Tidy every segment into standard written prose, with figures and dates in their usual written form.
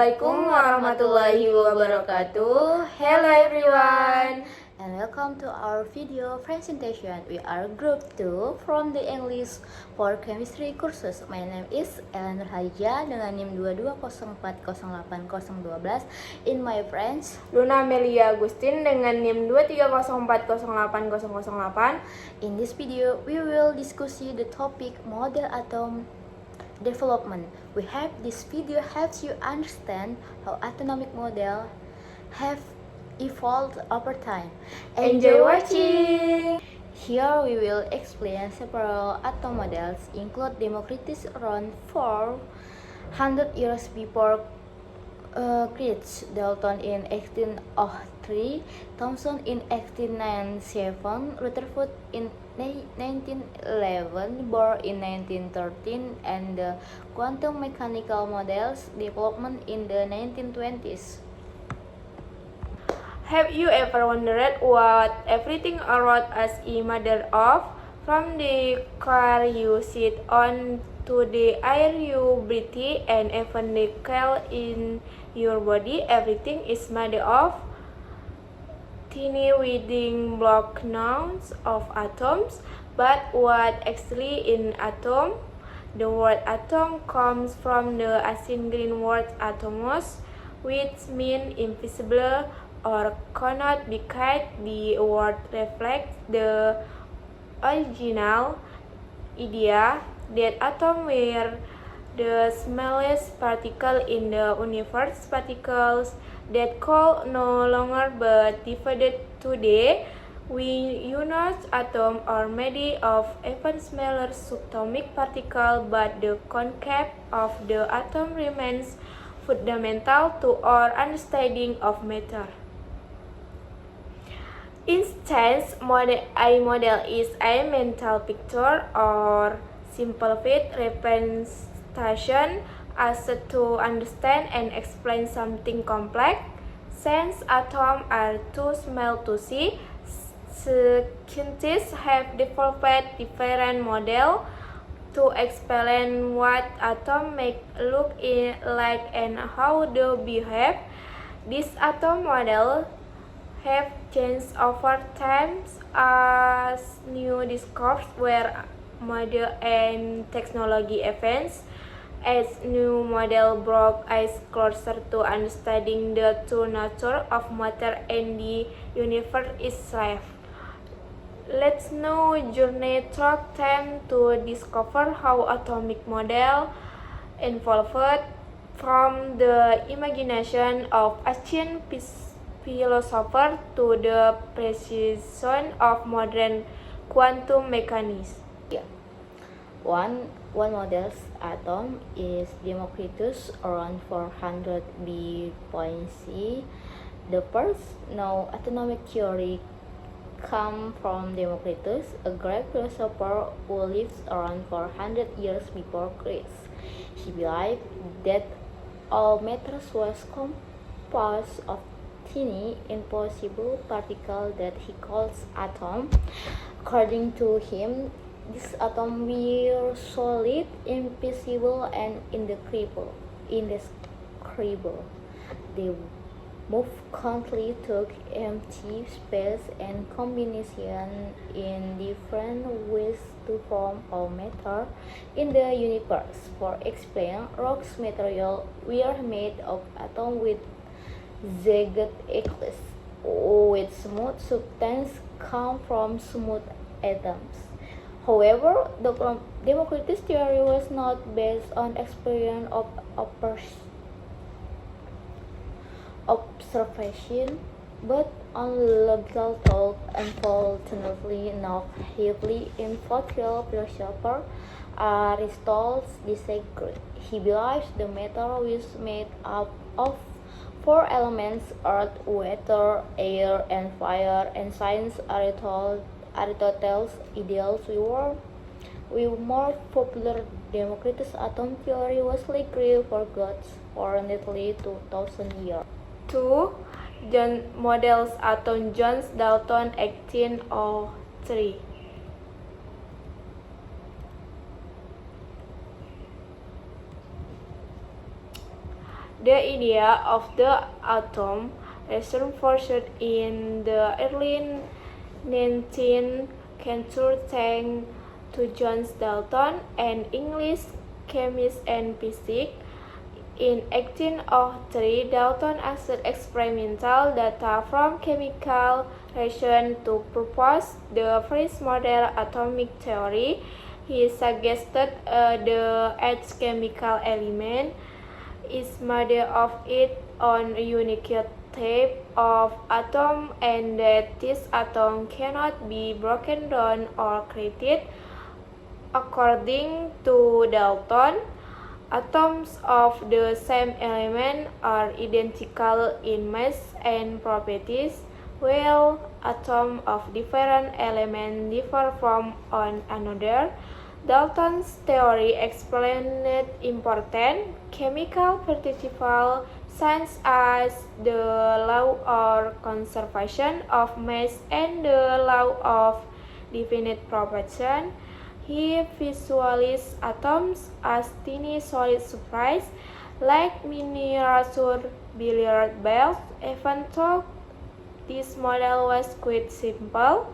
Assalamualaikum warahmatullahi wabarakatuh. Hello everyone, And welcome to our video presentation. We are group 2 from the English for Chemistry courses. My name is Ellen Nurhaja dengan NIM 2204080012. In my friends, Luna Amelia Agustin dengan NIM 23040808. in this video we will discuss the topic model atom development. We hope this video helps you understand how atomic model have evolved over time. Enjoy watching! Here we will explain several atom models, include Democritus around 400 years before Christ, Dalton in 1803, Thomson in 1897, Rutherford in 1911, Bohr in 1913, and the quantum mechanical models development in the 1920s. Have you ever wondered what everything around us is made of? From the car you sit on to the air you breathe and even the cell in your body, everything is made of tiny building block known of atoms. But what actually in atom? The word atom comes from the ancient Greek word atomos, which means invisible or cannot be cut. The word reflects the original idea that atoms were the smallest particle in the universe, particles that could no longer be divided today. We use atoms are made of even smaller subatomic particles, but the concept of the atom remains fundamental to our understanding of matter. Instance, a model is a mental picture or simplified representation as to understand and explain something complex. Since atoms are too small to see, scientists have developed different models to explain what atoms may look like and how they behave. These atom models have changed over time as new discoveries were made and technology advanced. As new model brought us closer to understanding the true nature of matter and the universe itself. Let's now journey through time to discover how atomic model evolved from the imagination of ancient philosopher to the precision of modern quantum mechanics. One model's atom is Democritus around 400 BC. The first known atomic theory come from Democritus, a Greek philosopher who lived around 400 years before Christ. He believed that all matter was composed of tiny, impossible particles that he calls atoms. According to him, these atoms were solid, invisible, and indescribable. They move constantly through empty space and combination in different ways to form all matter in the universe. For example, rocks material were made of atoms with jagged edges, with smooth substance come from smooth atoms. However, the Democritus theory was not based on experience of observation, but on logical thought. Unfortunately, not heavily influential philosopher Aristotle disagreed. He believes the matter was made up of 4 elements: earth, water, air, and fire, and since Aristotle's ideals were more popular, Democritus' atom theory was likely forgotten for nearly 2,000 years. 2. John models atom John Dalton 1803. The idea of the atom resurfaced in the early 19th century thanks to John Dalton, an English chemist and physicist. In 1803, Dalton asked experimental data from chemical reactions to propose the first modern atomic theory. He suggested the each chemical element is made of its own unique type of atom and that this atom cannot be broken down or created. According to Dalton, atoms of the same element are identical in mass and properties, while atoms of different elements differ from one another. Dalton's theory explained important chemical principles such as the law of conservation of mass and the law of definite proportion. He visualized atoms as tiny solid surfaces like miniature billiard balls. Even though this model was quite simple,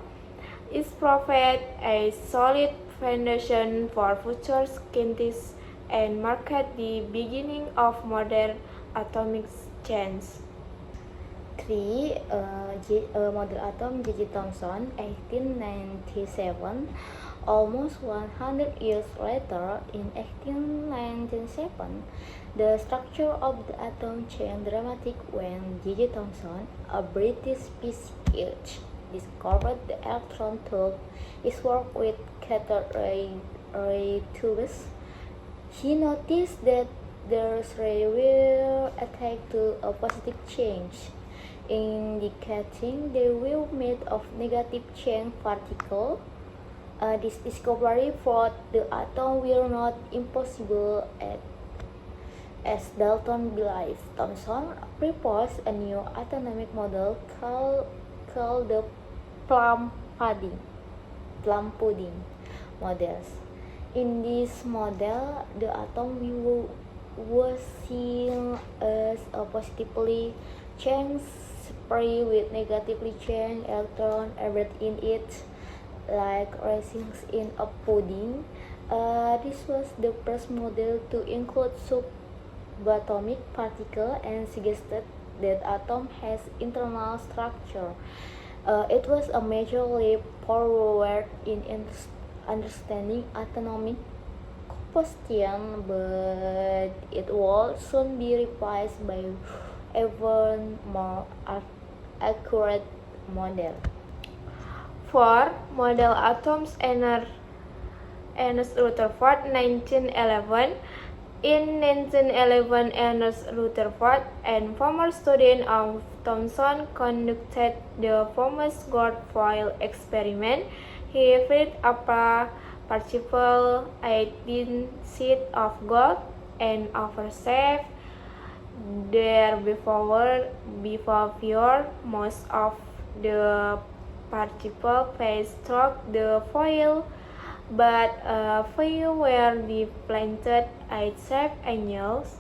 it provided a solid foundation for future scientists and marked the beginning of modern atomic science. 3. Model atom J.J. Thomson, 1897. Almost 100 years later, in 1897, the structure of the atom changed dramatically when J.J. Thomson, a British physicist, discovered the electron tube. His work with cathode ray tubes. He noticed that the rays were attached to a positive charge, indicating they were made of negative charge particles. This discovery brought the atom were not impossible as Dalton believed. Thomson proposed a new atomic model called the plum pudding models. In this model, the atom was seen as a positively charged spray with negatively charged electrons embedded in it, like raisins in a pudding. This was the first model to include subatomic particles and suggested that atom has internal structure. It was a major leap forward in understanding atomic composition, but it would soon be replaced by even more accurate model. 4. Model atoms Ernest Rutherford, 1911. In 1911, Ernest Rutherford, a former student of Thomson, conducted the famous gold foil experiment. He filled up a particle 18 sheets of gold and overshaved there before most of the particle passed through the foil, but a few were deplanted at sharp angles.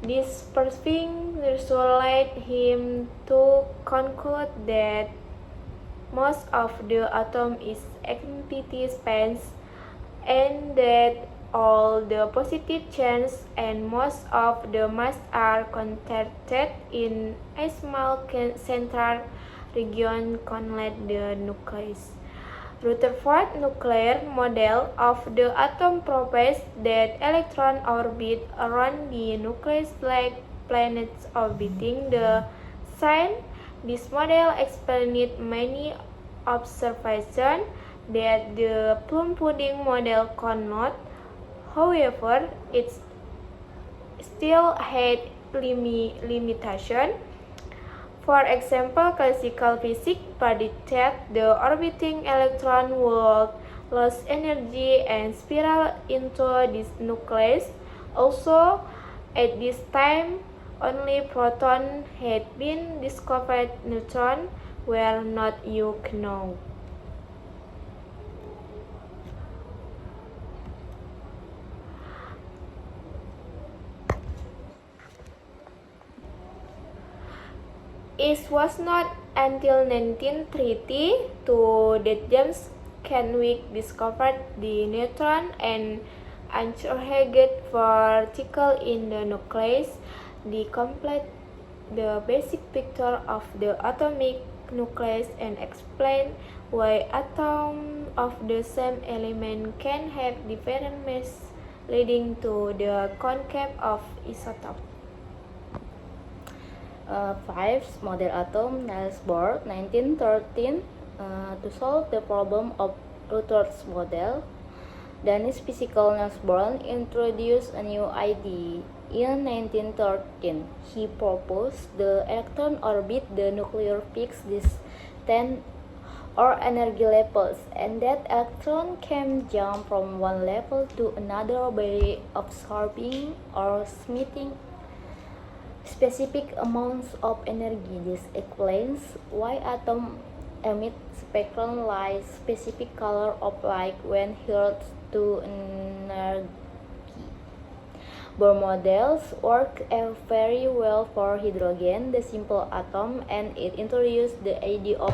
This perceiving led him to conclude that most of the atom is empty space and that all the positive charges and most of the mass are concentrated in a small central region called the nucleus. Rutherford's nuclear model of the atom proposed that electrons orbit around the nucleus like planets orbiting the sun. This model explained many observations that the plum pudding model could not. However, it still had limitations. For example, classical physics predicted the orbiting electron would lose energy and spiral into this nucleus. Also, at this time, only protons had been discovered. Neutrons were not yet known. It was not until 1932 that James Chadwick discovered the neutron and uncharged particle in the nucleus, the complete the basic picture of the atomic nucleus and explain why atoms of the same element can have different mass, leading to the concept of isotope. 5. Model atom, Niels Bohr, 1913. To solve the problem of Rutherford's model, Danish physicist Niels Bohr introduced a new idea. In 1913, he proposed the electron orbit the nuclear fixed distance or energy levels, and that electron can jump from one level to another by absorbing or emitting specific amounts of energy. This explains why atoms emit spectrum light specific color of light when held to energy. Bohr models work very well for hydrogen, the simple atom, and it introduced the idea of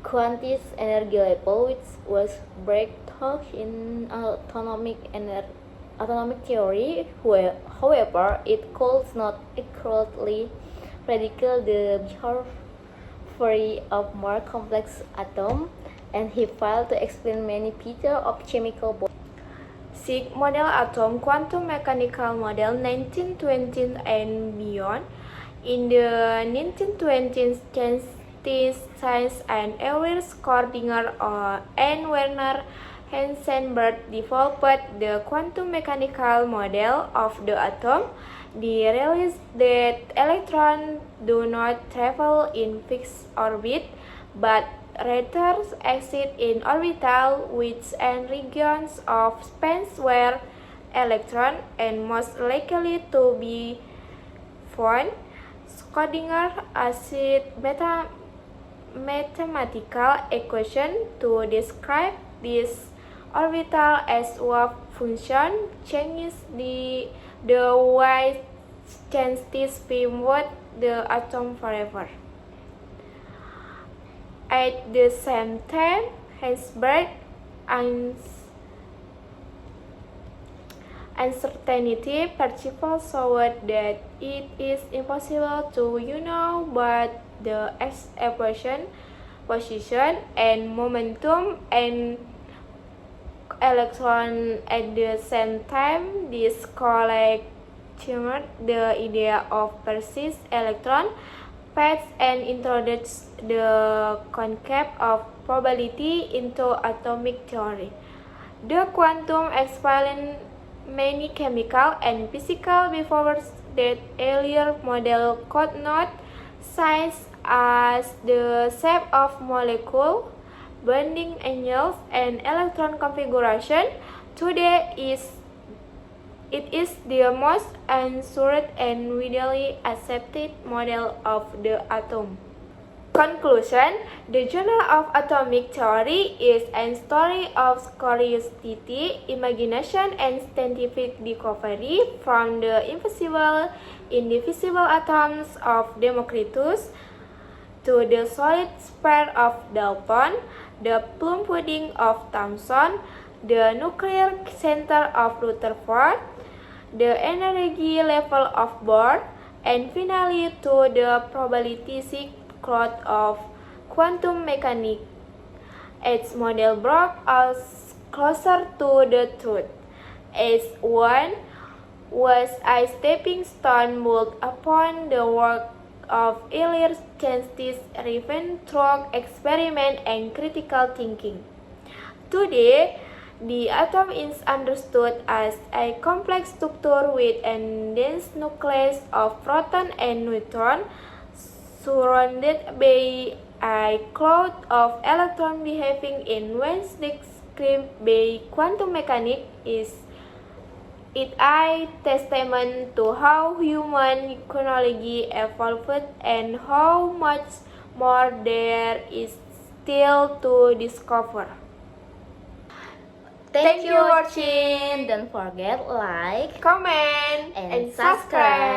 quantized energy level, which was breakthrough in atomic theory. However, it could not accurately predict the behavior of more complex atoms, and he failed to explain many features of chemical bonds. 6. Model atom quantum mechanical model 1920 and beyond. In the 1920s, scientists and Erwin Schrödinger and Werner Heisenberg developed the quantum mechanical model of the atom. They realized that electrons do not travel in fixed orbit, but rather exist in orbital widths and regions of space where electrons are most likely to be found. Schrödinger asked mathematical equation to describe this orbital as wave function changes the way scientists pivot the atom forever. At the same time, Heisenberg uncertainty principle showed that it is impossible to know both the equation, position, and momentum and electron at the same time. This collected the idea of precise electron paths and introduced the concept of probability into atomic theory. The quantum explained many chemical and physical behaviors that earlier models could not, such as the shape of molecules, bonding angles, and electron configuration. Today it is the most assured and widely accepted model of the atom. Conclusion: the Journal of Atomic Theory is a story of curiosity, imagination, and scientific discovery, from the invisible, indivisible atoms of Democritus to the solid sphere of Dalton, the plum pudding of Thomson, the nuclear center of Rutherford, the energy level of Bohr, and finally to the probabilistic cloud of quantum mechanics. Its model brought us closer to the truth. Each one was a stepping stone built upon the work of earlier scientists driven through experiment and critical thinking. Today, the atom is understood as a complex structure with a dense nucleus of protons and neutrons surrounded by a cloud of electrons behaving in ways described by quantum mechanics. It a testament to how human technology evolved and how much more there is still to discover. Thank you for watching. Don't forget like, Comment, and and subscribe.